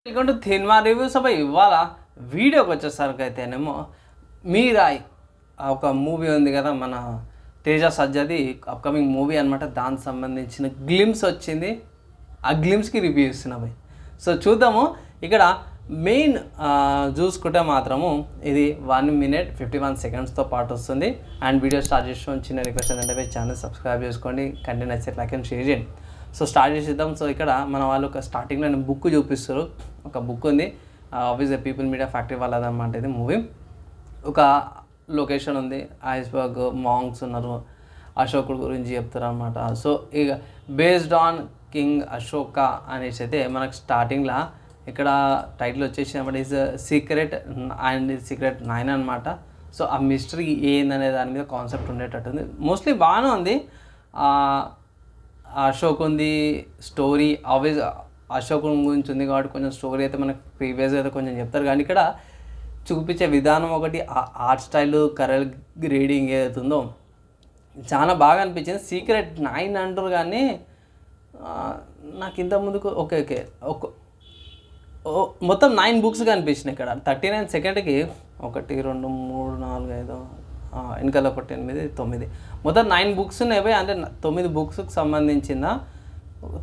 Welcome to cinema reviews. అబ్బాయి ఇవాళ వీడియోకి వచ్చేసరికి అయితేనేమో మీరాయ్ ఒక మూవీ ఉంది కదా, మన తేజ సజ్జది అప్కమింగ్ మూవీ అనమాట. దానికి సంబంధించిన గ్లిమ్స్ వచ్చింది. ఆ గ్లిమ్స్కి రివ్యూ ఇస్తున్నా భయ్. సో చూద్దాము. ఇక్కడ మెయిన్ చూసుకుంటే మాత్రము ఇది 1 minute 51 secondsతో పాటు వస్తుంది. అండ్ వీడియో స్టార్ట్ చేసిన చిన్న రిక్వెస్ట్ ఏంటంటే ఛానల్ సబ్స్క్రైబ్ చేసుకోండి, కంటెంట్ నచ్చితే లైక్ అండ్ షేర్ చేయండి. సో స్టార్ట్ చేసేద్దాం. సో ఇక్కడ మన వాళ్ళు ఒక స్టార్టింగ్లో బుక్ చూపిస్తారు. ఒక బుక్ ఉంది, ఆఫీస్ పీపుల్ మీడియా ఫ్యాక్టరీ వాళ్ళదన్నమాట. ఇది మూవీ ఒక లొకేషన్ ఉంది, ఐస్బర్గ్, మాంగ్స్ ఉన్నారు, అశోకుడు గురించి చెప్తారు అనమాట. సో ఇక బేస్డ్ ఆన్ కింగ్ అశోక అనేసి అయితే మనకు స్టార్టింగ్లో ఇక్కడ టైటిల్ వచ్చేసి అనమాట ఈజ్ సీక్రెట్ అండ్ సీక్రెట్ 9 అనమాట. సో ఆ మిస్టరీ ఏందనే దాని మీద కాన్సెప్ట్ ఉండేటట్టుంది. మోస్ట్లీ బాగానే ఉంది. అశోక్ ఉంది స్టోరీ, ఆల్వేస్ అశోకుని గురించి ఉంది కాబట్టి కొంచెం స్టోరీ అయితే మనకు ప్రీవియస్గా అయితే కొంచెం చెప్తారు. కానీ ఇక్కడ చూపించే విధానం ఒకటి, ఆర్ట్ స్టైల్, కలర్ గ్రేడింగ్ ఏదైతుందో చాలా బాగా అనిపించింది. సీక్రెట్ 9 అంటారు కానీ నాకు ఇంతకుముందుకు ఓకే మొత్తం 9 books కనిపించినాయి ఇక్కడ. 39 secondsకి 1 2 3 4 5 వెనకాల 1 8 9 మొత్తం 9 books ఉన్నాయి. అంటే 9 booksకి సంబంధించిన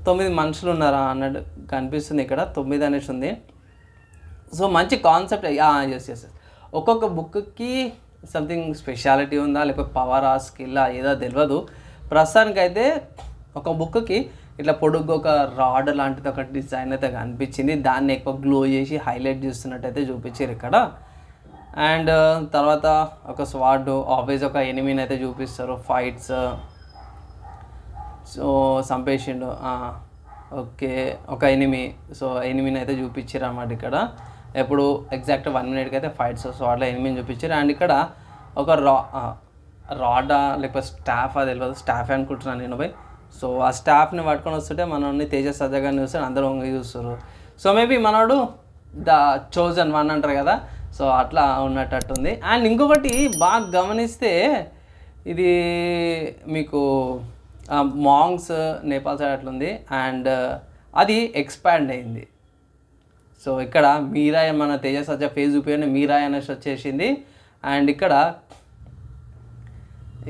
9 మనుషులు ఉన్నారా అన్నట్టు కనిపిస్తుంది. ఇక్కడ 9 అనేసి ఉంది. సో మంచి కాన్సెప్ట్. ఎస్ ఒక్కొక్క బుక్కి సంథింగ్ స్పెషాలిటీ ఉందా లేకపోతే పవరా స్కిల్లా ఏదో తెలియదు. ప్రస్తుతానికైతే ఒక బుక్కి ఇట్లా పొడుగు ఒక రాడ్ లాంటిది ఒక డిజైన్ అయితే కనిపించింది. దాన్ని ఎక్కువ గ్లో చేసి హైలైట్ చేస్తున్నట్టయితే చూపించారు ఇక్కడ. అండ్ తర్వాత ఒక స్వార్డ్, ఆల్వేస్ ఒక ఎనిమీని అయితే చూపిస్తారు, ఫైట్స్. సో సంపేషిండు ఓకే ఒక ఎనిమీ. సో ఎనిమీని అయితే చూపించారు అన్నమాట ఇక్కడ. ఎప్పుడు ఎగ్జాక్ట్ 1 minuteకి అయితే ఫైట్స్. సో అట్లా ఎనిమీని చూపించారు. అండ్ ఇక్కడ ఒక రాడా లేకపోతే స్టాఫ్, అది తెలియదు, స్టాఫ్ అనుకుంటున్నాను నేను పోయి. సో ఆ స్టాఫ్ని పట్టుకొని వస్తుంటే మనల్ని తేజ సజ్జగారిని చూస్తే అందరూ వంగి చూస్తారు. సో మేబీ మనోడు ద చోజన్ వన్ అంటారు కదా, సో అట్లా ఉన్నట్టుంది. అండ్ ఇంకొకటి బాగా గమనిస్తే ఇది మీకు మాంగ్స్ నేపాల్ సైడ్ అట్లుంది. అండ్ అది ఎక్స్పాండ్ అయింది. సో ఇక్కడ మీరాయ్ మన తేజ సజ్జ ఫేస్ చూపించండి, మీరాయ్ అనేసి వచ్చేసింది. అండ్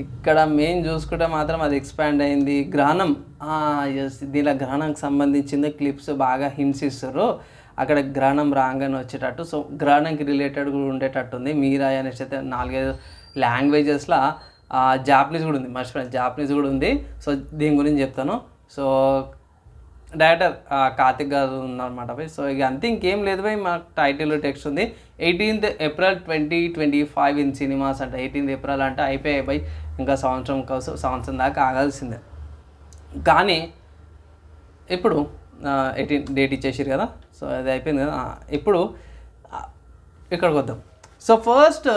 ఇక్కడ మెయిన్ చూసుకుంటే మాత్రం అది ఎక్స్పాండ్ అయింది. గ్రహణం, ఎస్, దీనిలో గ్రహణంకి సంబంధించిన క్లిప్స్ బాగా హింట్స్ ఇస్తారు. అక్కడ గ్రహణం రాగానే వచ్చేటట్టు. సో గ్రహణంకి రిలేటెడ్ కూడా ఉండేటట్టుంది. మీరాయ్ అనేసి అయితే 4-5 లాంగ్వేజెస్లో జాపనీస్ కూడా ఉంది, మర్చిపోయాను, జాపనీస్ కూడా ఉంది. సో దీని గురించి చెప్తాను. సో డైరెక్టర్ కార్తిక్ గారు ఉన్నారన్నమాట భయ్. సో ఇక అంతే, ఇంకేం లేదు భయ్. మా టైటిల్ టెక్స్ట్ ఉంది 18th April 2025 ఇన్ సినిమాస్ అంటే 18th April అంటే అయిపోయాయి భయ్. ఇంకా సంవత్సరం దాకా ఆగాల్సిందే. కానీ ఇప్పుడు 18 డేట్ ఇచ్చేసారు కదా, సో అది అయిపోయింది కదా. ఇప్పుడు ఇక్కడికి వద్దాం. సో ఫస్ట్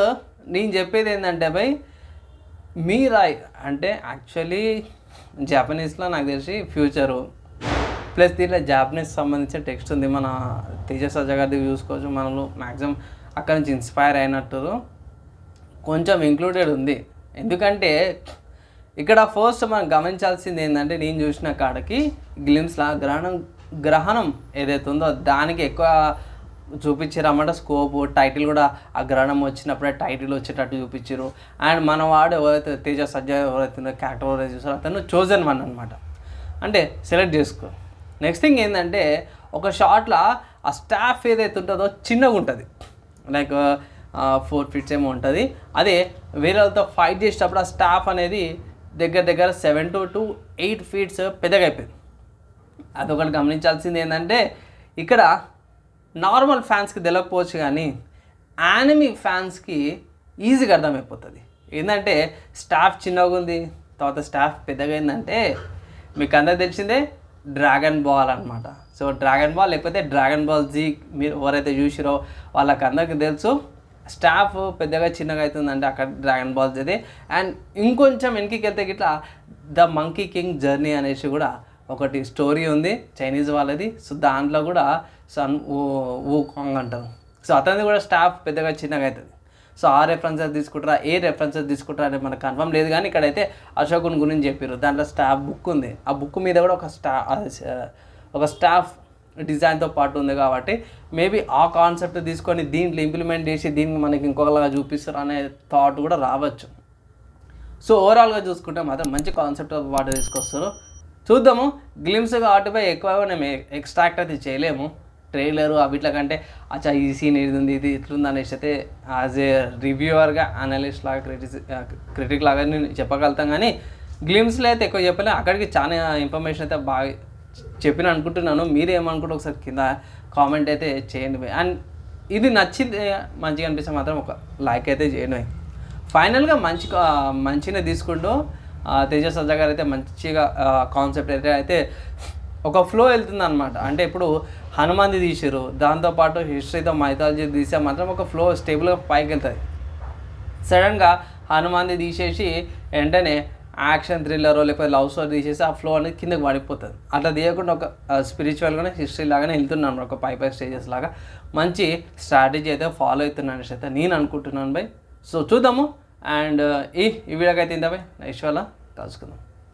నేను చెప్పేది ఏంటంటే భయ్, మీరాయ్ అంటే యాక్చువల్లీ జపనీస్లో నాకు తెలిసి ఫ్యూచరు ప్లస్ దీంట్లో జాపనీస్ సంబంధించిన టెక్స్ట్ ఉంది. మన తేజ సజ్జ గారిది చూసుకోవచ్చు. మనలో మ్యాక్సిమం అక్కడ నుంచి ఇన్స్పైర్ అయినట్టు కొంచెం ఇంక్లూడెడ్ ఉంది. ఎందుకంటే ఇక్కడ ఫస్ట్ మనం గమనించాల్సింది ఏంటంటే, నేను చూసిన కాడకి గ్లిమ్స్లా గ్రహణం ఏదైతే ఉందో దానికి ఎక్కువ చూపించారన్నమాట స్కోప్. టైటిల్ కూడా ఆ గ్రహణం వచ్చినప్పుడే టైటిల్ వచ్చేటట్టు చూపించారు. అండ్ మన వాడు ఎవరైతే తేజ సజ్జ ఎవరైతే క్యారెక్టర్ ఎవరైతే చూసారో అతను చోజన్ వన్ అనమాట, అంటే సెలెక్ట్ చేసుకో. నెక్స్ట్ థింగ్ ఏంటంటే, ఒక షాట్లో ఆ స్టాఫ్ ఏదైతే ఉంటుందో చిన్నగా ఉంటుంది, లైక్ 4 feet ఏమో ఉంటుంది. అదే వేరే వాళ్ళతో ఫైట్ చేసేటప్పుడు ఆ స్టాఫ్ అనేది దగ్గర 7 to 8 feet పెద్దగా అయిపోయింది. అదొకటి గమనించాల్సింది ఏంటంటే, ఇక్కడ నార్మల్ ఫ్యాన్స్కి తెలియకపోవచ్చు కానీ యానిమీ ఫ్యాన్స్కి ఈజీగా అర్థమైపోతుంది. ఏంటంటే స్టాఫ్ చిన్నగా ఉంది, తర్వాత స్టాఫ్ పెద్దగా అయిందంటే మీకు అందరికి తెలిసిందే డ్రాగన్ బాల్ అనమాట. సో డ్రాగన్ బాల్ లేకపోతే డ్రాగన్ బాల్ జీ మీరు ఎవరైతే చూసిరో వాళ్ళకి అందరికీ తెలుసు. స్టాఫ్ పెద్దగా చిన్నగా అవుతుందంటే అక్కడ డ్రాగన్ బాల్స్ అయితే. అండ్ ఇంకొంచెం వెనక్కి వెళ్తే గిట్లా ద మంకీ కింగ్ జర్నీ అనేసి కూడా ఒకటి స్టోరీ ఉంది, చైనీస్ వాళ్ళది. సో దాంట్లో కూడా వూకాంగ్ అంటారు. సో అతనిది కూడా స్టాఫ్ పెద్దగా చిన్నగా అవుతుంది. సో ఆ రెఫరెన్సెస్ తీసుకుంటారా, ఏ రెఫరెన్సెస్ తీసుకుంటారా అనేది మనకు కన్ఫర్మ్ లేదు. కానీ ఇక్కడైతే అశోకుని గురించి చెప్పారు. దాంట్లో స్టాఫ్ బుక్ ఉంది. ఆ బుక్ మీద కూడా ఒక స్టాఫ్ డిజైన్తో పాటు ఉంది కాబట్టి మేబీ ఆ కాన్సెప్ట్ తీసుకొని దీంట్లో ఇంప్లిమెంట్ చేసి దీన్ని మనకి ఇంకొకలాగా చూపిస్తారు అనే థాట్ కూడా రావచ్చు. సో ఓవరాల్గా చూసుకుంటే మాత్రం మంచి కాన్సెప్ట్ పాటు తీసుకొస్తారు. చూద్దాము. గ్లిమ్స్ కాబట్టి ఎక్కువగా మేము ఎక్స్ట్రాక్ట్ అయితే చేయలేము. ట్రైలరు అవిట్ల కంటే అచ్చా ఈ సీన్ ఇది ఉంది ఇది ఇట్లుంది అనేసి అయితే యాజ్ ఏ రివ్యూవర్గా అనలిస్ట్ లాగా క్రిటిక్ లాగా నేను చెప్పగలుగుతాం. కానీ గ్లిమ్స్లో అయితే ఎక్కువ చెప్పలేము. అక్కడికి చాలా ఇన్ఫర్మేషన్ అయితే బాగా చెప్పిన అనుకుంటున్నాను. మీరు ఏమనుకుంటే ఒకసారి కింద కామెంట్ అయితే చేయండి. అండ్ ఇది నచ్చింది మంచిగా అనిపిస్తే మాత్రం ఒక లైక్ అయితే చేయండి. ఫైనల్గా మంచిగా తీసుకుంటూ తేజ సజ్జా గారు అయితే మంచిగా కాన్సెప్ట్ అయితే ఒక ఫ్లో వెళ్తుంది అనమాట. అంటే ఇప్పుడు హనుమాన్ది తీసారు, దాంతోపాటు హిస్టరీతో మైథాలజీ తీసే మాత్రం ఒక ఫ్లో స్టేబుల్గా పైకి వెళ్తుంది. సడన్గా హనుమాన్ది తీసేసి వెంటనే యాక్షన్ థ్రిల్లర్ లేకపోతే లవ్ స్టోరీ తీసేసి ఆ ఫ్లో అనేది కిందకి పడిపోతుంది. అట్లా తీయకుండా ఒక స్పిరిచువల్గానే హిస్టరీ లాగానే వెళ్తున్నాను, ఒక 5 స్టేజెస్ లాగా మంచి స్ట్రాటజీ అయితే ఫాలో అవుతున్నాను అనేసి అయితే నేను అనుకుంటున్నాను బై. సో చూద్దాము. అండ్ ఈ వీడియోకి అయితే ఇంత బై, నెక్స్ట్ వల్ల కలుసుకుందాం.